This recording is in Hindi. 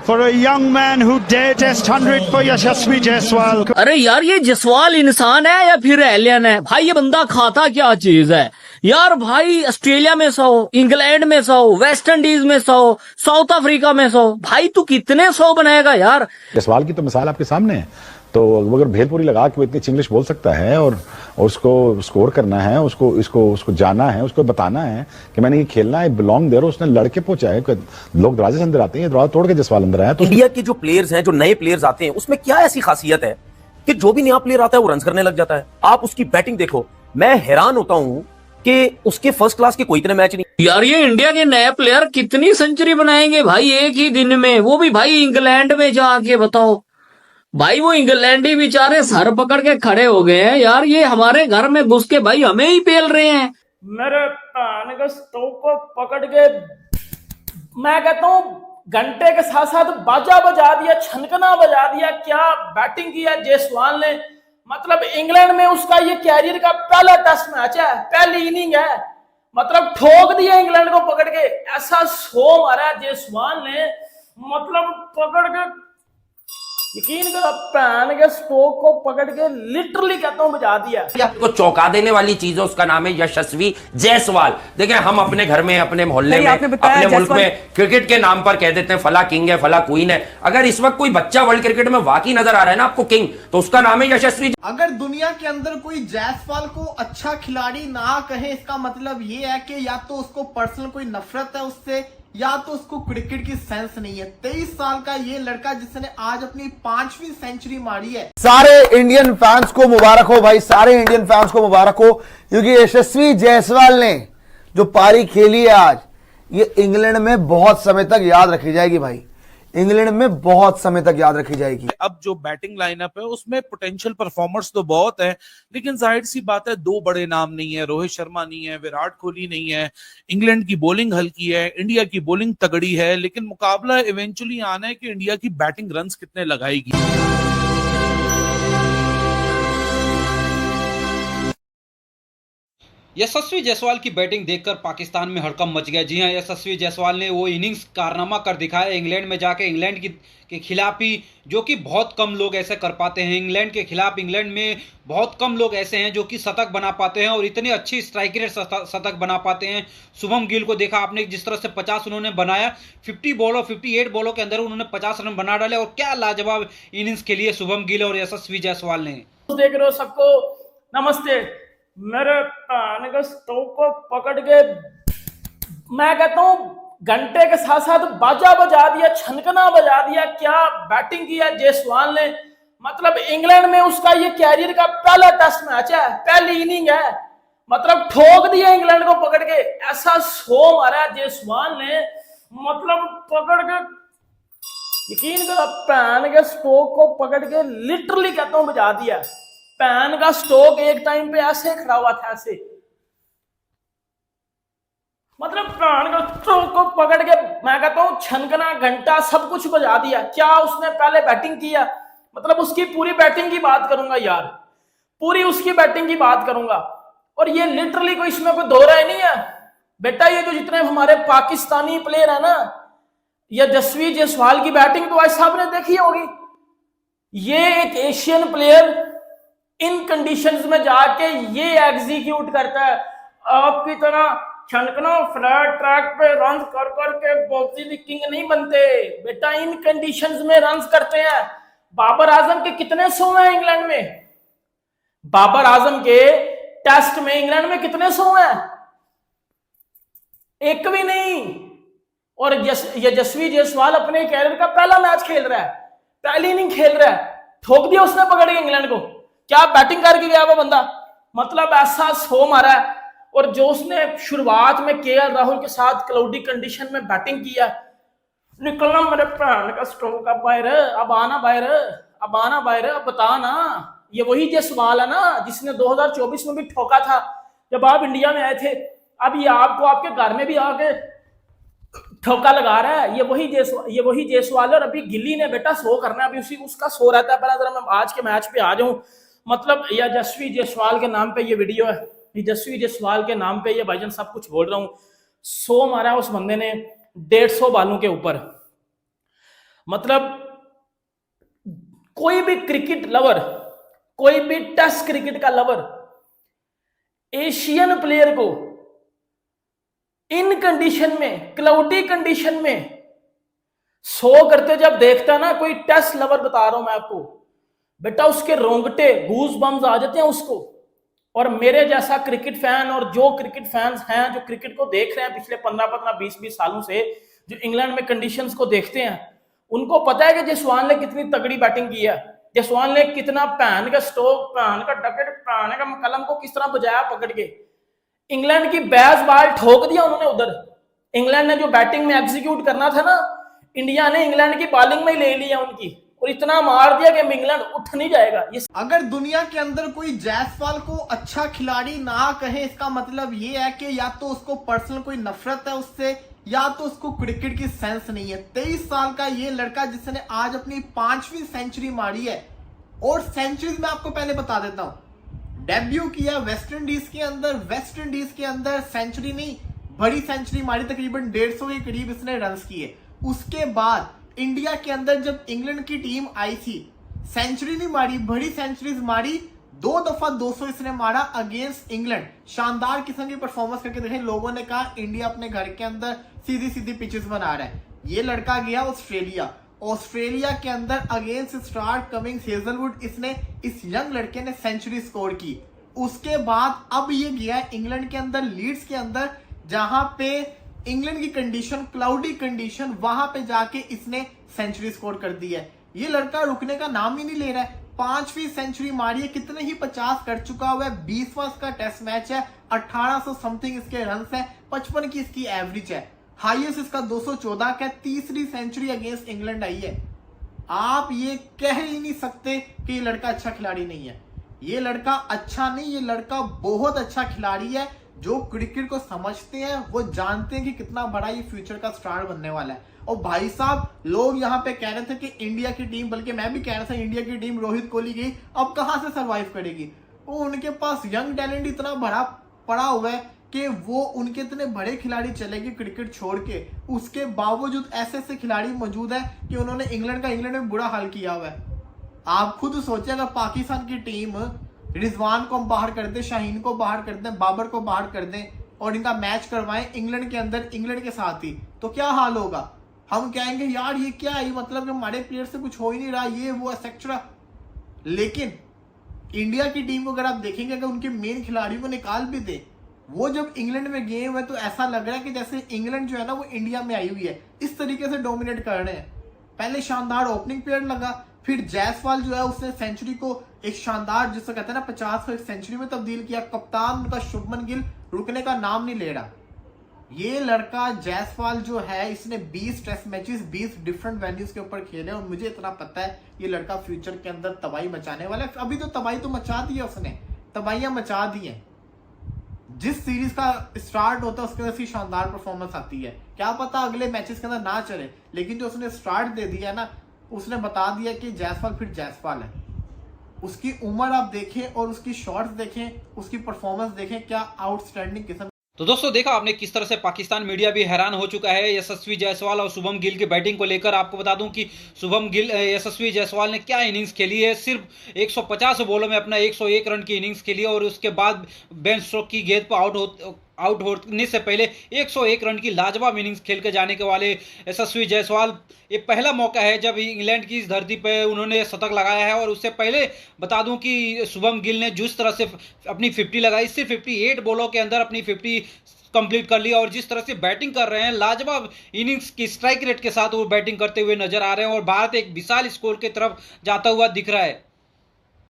for a young man who dare test 100 for Yashasvi Jaiswal. अरे यार ये जसवाल इंसान है या फिर एलियन है भाई? ये बंदा खाता क्या चीज है यार भाई? ऑस्ट्रेलिया में 100, इंग्लैंड में 100, वेस्ट इंडीज में 100, साउथ अफ्रीका में 100। भाई तू कितने 100 बनाएगा यार? जसवाल की तो मिसाल आपके सामने है। तो अगर भेलपुरी लगा के वो इतनी इंग्लिश बोल सकता है और उसको स्कोर करना है, उसको जाना है, उसको बताना है कि मैंने ये खेलना है, बिलोंग देयर, उसने लड़के पहुंचा है। लोग दरवाजे से अंदर आते हैं, दरवाजा तोड़ के जसवाल अंदर आया। तो इंडिया के जो प्लेयर्स हैं, जो नए प्लेयर्स आते हैं, उसमें क्या ऐसी खासियत है कि जो भी नया प्लेयर आता है वो रन करने लग जाता है? आप उसकी बैटिंग देखो, मैं हैरान होता हूं कि उसके फर्स्ट क्लास के कोई इतने मैच नहीं। यार ये इंडिया के नए प्लेयर कितनी सेंचुरी बनाएंगे भाई एक ही दिन में? वो भी भाई इंग्लैंड में जाके बताओ भाई। वो इंग्लैंडी बेचारे सर पकड़ के खड़े हो गए हैं यार। ये हमारे घर में घुस के भाई हमें ही पेल रहे हैं। मेरे कान के स्टोव को पकड़ के मैं कहता हूँ घंटे के साथ साथ बाजा बजा दिया, छनकना बजा दिया। क्या बैटिंग किया जायसवाल ने! मतलब इंग्लैंड में उसका ये कैरियर का पहला टेस्ट मैच है, पहली इनिंग है। मतलब ठोक दिया इंग्लैंड को पकड़ के। ऐसा शो मारा जायसवाल ने, मतलब पकड़ के यकीन करो पैन के स्टोक को पकड़ के लिटरली कहता हूं बजा दिया। आपको चौंका देने वाली चीज है, उसका नाम है यशस्वी जायसवाल। देखिए हम अपने घर में, अपने मोहल्ले में, अपने मुल्क में क्रिकेट के नाम पर कह देते हैं फला किंग है, फला क्वीन है। अगर इस वक्त कोई बच्चा वर्ल्ड क्रिकेट में वाकई नजर आ रहा है ना आपको किंग, तो उसका नाम है यशस्वी। अगर दुनिया के अंदर कोई जायसवाल को अच्छा खिलाड़ी ना कहे, इसका मतलब ये है कि या तो उसको पर्सनल कोई नफरत है उससे, या तो उसको क्रिकेट की सेंस नहीं है। 23 साल का ये लड़का जिसने आज अपनी 5वीं सेंचुरी मारी है। सारे इंडियन फैंस को मुबारक हो भाई, सारे इंडियन फैंस को मुबारक हो, क्योंकि यशस्वी जायसवाल ने जो पारी खेली है आज, ये इंग्लैंड में बहुत समय तक याद रखी जाएगी भाई। इंग्लैंड में बहुत समय तक याद रखी जाएगी। अब जो बैटिंग लाइनअप है उसमें पोटेंशियल परफॉर्मर्स तो बहुत है, लेकिन जाहिर सी बात है दो बड़े नाम नहीं है। रोहित शर्मा नहीं है, विराट कोहली नहीं है। इंग्लैंड की बॉलिंग हल्की है, इंडिया की बॉलिंग तगड़ी है, लेकिन मुकाबला इवेंचुअली आना है कि इंडिया की बैटिंग रन्स कितने लगाएगी। यशस्वी जायसवाल की बैटिंग देखकर पाकिस्तान में हड़कंप मच गया। जी हां, यशस्वी जायसवाल ने वो इनिंग्स कारनामा कर दिखाया इंग्लैंड में जाके, इंग्लैंड के खिलाफ ही, जो कि बहुत कम लोग ऐसे कर पाते हैं। इंग्लैंड के खिलाफ इंग्लैंड में बहुत कम लोग ऐसे हैं जो कि शतक बना पाते हैं और इतनी अच्छी स्ट्राइक रेट शतक बना पाते हैं। शुभम गिल को देखा आपने, जिस तरह से 50 उन्होंने बनाया, 58 बॉलों के अंदर उन्होंने 50 रन बना डाले, और क्या लाजवाब इनिंग्स के लिए शुभम गिल और यशस्वी जायसवाल ने। देख रहे हो सबको नमस्ते। मेरे कान के स्टोव को पकड़ के मैं कहता हूं घंटे के साथ साथ बाजा बजा दिया, छनकना बजा दिया। क्या बैटिंग किया जायसवाल ने! मतलब इंग्लैंड में उसका ये कैरियर का पहला टेस्ट मैच है, पहली इनिंग है। मतलब ठोक दिया इंग्लैंड को पकड़ के। ऐसा शो मारा जायसवाल ने, मतलब पकड़ के यकीन करो पैन के स्टोक को पकड़ के लिटरली कहता हूं बजा दिया। पैन का स्टोक एक टाइम पे ऐसे खड़ा हुआ था, ऐसे, मतलब पैन का स्टोक को पकड़ के मैं कहता हूं छनकना, घंटा, सब कुछ बजा दिया। क्या उसने पहले बैटिंग किया, मतलब उसकी पूरी बैटिंग की बात करूंगा यार, पूरी उसकी बैटिंग की बात करूंगा। और ये लिटरली कोई इसमें कोई दो राय नहीं है बेटा। ये जो जितने हमारे पाकिस्तानी प्लेयर है ना, यशस्वी जायसवाल की बैटिंग तो आज साहब ने देखी होगी। ये एक एशियन प्लेयर इन कंडीशंस में जाके ये एग्जीक्यूट करता है। आपकी तरह छनकना फ्लैट ट्रैक पे रन कर करके बॉक्सिंग किंग नहीं बनते बेटा, इन कंडीशंस में रन करते हैं। बाबर आजम के कितने 100 हैं इंग्लैंड में? बाबर आजम के टेस्ट में इंग्लैंड में कितने 100 हैं? एक भी नहीं। और यशस्वी जायसवाल अपने कैरियर का पहला मैच खेल रहा है, पहली इनिंग खेल रहा है, ठोक दिया उसने पकड़ के इंग्लैंड को। क्या बैटिंग करके गया वो बंदा! मतलब ऐसा शो मारा है। और जो उसने शुरुआत में केएल राहुल के साथ क्लाउडी कंडीशन में बैटिंग किया, निकलना मेरे प्राण का स्ट्रोक का बाहर, अब आना बाहर, अब आना बाहर, अब बता ना। ये वही जायसवाल है ना जिसने 2024 में भी ठोका था जब आप इंडिया में आए थे। अब ये आपको आपके घर में भी आके ठोका लगा रहा है। ये वही जायसवाल है। और अभी गिल्ली ने बेटा शो करना है, अभी उसी उसका शो रहता है। पहला जरा मैं आज के मैच पे आ जाऊं। मतलब यशस्वी जायसवाल के नाम पे ये वीडियो है, यशस्वी जायसवाल के नाम पे ये भाईजान सब कुछ बोल रहा हूं। 100 मारा उस बंदे ने 150 बालों के ऊपर। मतलब कोई भी क्रिकेट लवर, कोई भी टेस्ट क्रिकेट का लवर एशियन प्लेयर को इन कंडीशन में, क्लाउडी कंडीशन में 100 करते जब देखता ना, कोई टेस्ट लवर बता रहा हूं मैं आपको बेटा, उसके रोंगटे गूज बम्स आ जाते हैं उसको। और मेरे जैसा क्रिकेट फैन और जो क्रिकेट फैंस हैं जो क्रिकेट को देख रहे हैं पिछले 15-15, 20-20 सालों से, जो इंग्लैंड में कंडीशंस को देखते हैं, उनको पता है कि जसवाल ने कितनी तगड़ी बैटिंग की है, जसवाल ने कितना पैन का स्टोक, पैन का डकेट, पैन का कलम को किस तरह बजाया पकड़ के। इंग्लैंड की बैस बाल ठोक दिया उन्होंने उधर। इंग्लैंड ने जो बैटिंग में एग्जीक्यूट करना था ना, इंडिया ने इंग्लैंड की बॉलिंग में ले लिया उनकी, और इतना मार दिया कि इंग्लैंड उठ नहीं जाएगा। अगर दुनिया के अंदर कोई जायसवाल को अच्छा खिलाड़ी ना कहे, इसका मतलब ये है कि या तो उसको पर्सनल कोई नफरत है उससे, या तो उसको क्रिकेट की सेंस नहीं है। 23 साल का ये लड़का जिसने आज अपनी 5वीं सेंचुरी मारी है, और सेंचुरीज में आपको पहले बता देता हूं, डेब्यू किया वेस्ट इंडीज के अंदर, वेस्ट इंडीज के अंदर सेंचुरी नहीं, बड़ी सेंचुरी मारी, तकरीबन 150 के करीब इसने रन किए। उसके बाद इंडिया के अंदर जब इंग्लैंड की टीम आई थी, सेंचुरी नहीं मारी, बड़ी सेंचुरीज मारी, 2 दफा 200 इसने मारा अगेंस्ट इंग्लैंड। शानदार किस्म की परफॉर्मेंस करके देखे। लोगों ने कहा इंडिया अपने घर के अंदर सीधी सीधी पिचेस बना रहा है। ये लड़का गया ऑस्ट्रेलिया, ऑस्ट्रेलिया के अंदर अगेंस्ट स्टार कमिंग्स हेजलवुड, इसने इस यंग लड़के ने सेंचुरी स्कोर की। उसके बाद अब ये गया इंग्लैंड के अंदर, लीड्स के अंदर, जहां पे इंग्लैंड की कंडीशन क्लाउडी कंडीशन, वहां पे जाके इसने सेंचुरी स्कोर कर दी है। ये लड़का रुकने का नाम ही नहीं ले रहा है। 5वीं सेंचुरी मारी है, कितने ही 50 कर चुका हुआ है। 20वां इसका टेस्ट मैच है, 1800 समथिंग इसके रन है, 55 की इसकी एवरेज है, हाईएस्ट इसका 214 का। 3री सेंचुरी अगेंस्ट इंग्लैंड आई है। आप ये कह ही नहीं सकते कि ये लड़का अच्छा खिलाड़ी नहीं है। ये लड़का अच्छा नहीं, ये लड़का बहुत अच्छा खिलाड़ी है। जो क्रिकेट को समझते हैं वो जानते हैं कि कितना बड़ा ये फ्यूचर का स्टार बनने वाला है। और भाई साहब, लोग यहाँ पे कह रहे थे कि इंडिया की टीम, बल्कि मैं भी कह रहा था इंडिया की टीम रोहित कोहली गई, अब कहां से सरवाइव करेगी। वो उनके पास यंग टैलेंट इतना बड़ा पड़ा हुआ है कि वो उनके इतने बड़े खिलाड़ी चलेंगे क्रिकेट छोड़ के। उसके बावजूद ऐसे ऐसे खिलाड़ी मौजूद है कि उन्होंने इंग्लैंड में बुरा हाल किया हुआ है। आप खुद सोचे, अगर पाकिस्तान की टीम रिजवान को बाहर कर दे, शाहीन को बाहर कर दें, बाबर को बाहर कर दें और इनका मैच करवाएं इंग्लैंड के अंदर, इंग्लैंड के साथ ही, तो क्या हाल होगा। हम कहेंगे यार ये क्या है, मतलब कि हमारे प्लेयर से कुछ हो ही नहीं रहा, ये वो एक्सेट्रा। लेकिन इंडिया की टीम को अगर आप देखेंगे, अगर उनके मेन खिलाड़ियों को निकाल भी दे, वो जब इंग्लैंड में गए हुए तो ऐसा लग रहा है कि जैसे इंग्लैंड जो है ना वो इंडिया में आई हुई है, इस तरीके से डोमिनेट कर रहे हैं। पहले शानदार ओपनिंग प्लेयर लगा, फिर जायसवाल जो है उसने सेंचुरी को एक शानदार, जिसको कहते हैं ना 50 को एक सेंचुरी में तब्दील किया। कप्तान उनका शुभमन गिल रुकने का नाम नहीं ले रहा। ये लड़का जायसवाल जो है, इसने 20 टेस्ट मैचेस 20 डिफरेंट वेन्यूज के ऊपर खेले, और मुझे इतना पता है ये लड़का फ्यूचर के अंदर तबाही मचाने वाला है। अभी तो तबाही तो मचा दी है उसने, तबाहियां मचा दी है। जिस सीरीज का स्टार्ट होता है उसके अंदर शानदार परफॉर्मेंस आती है। क्या पता अगले मैचेस के अंदर ना चले, लेकिन जो उसने स्टार्ट दे दिया ना, उसने बता दिया कि जायसवाल फिर जायसवाल है। उसकी उम्र आप देखें और उसकी शॉट्स देखें, उसकी परफॉर्मेंस देखें, क्या आउटस्टैंडिंग किस्म। तो दोस्तों देखा आपने किस तरह से पाकिस्तान मीडिया भी हैरान हो चुका है यशस्वी जायसवाल और शुभम गिल की बैटिंग को लेकर। आपको बता दूं कि यशस्वी जायसवाल ने क्या इनिंग्स खेली है, सिर्फ 150 बॉलों में अपना 101 रन की इनिंग्स खेली और उसके बाद बेन स्टोक्स की गेंद पर आउट होने से पहले 101 रन की लाजवाब इनिंग्स खेल के जाने के वाले यशस्वी जायसवाल, ये पहला मौका है जब इंग्लैंड की इस धरती पे उन्होंने शतक लगाया है। और उससे पहले बता दूं कि शुभम गिल ने जिस तरह से अपनी 50 लगाई, सिर्फ 58 बॉलों के अंदर अपनी 50 कंप्लीट कर लिया, और जिस तरह से बैटिंग कर रहे हैं, लाजवाब इनिंग्स की स्ट्राइक रेट के साथ वो बैटिंग करते हुए नजर आ रहे हैं और भारत एक विशाल स्कोर की तरफ जाता हुआ दिख रहा है।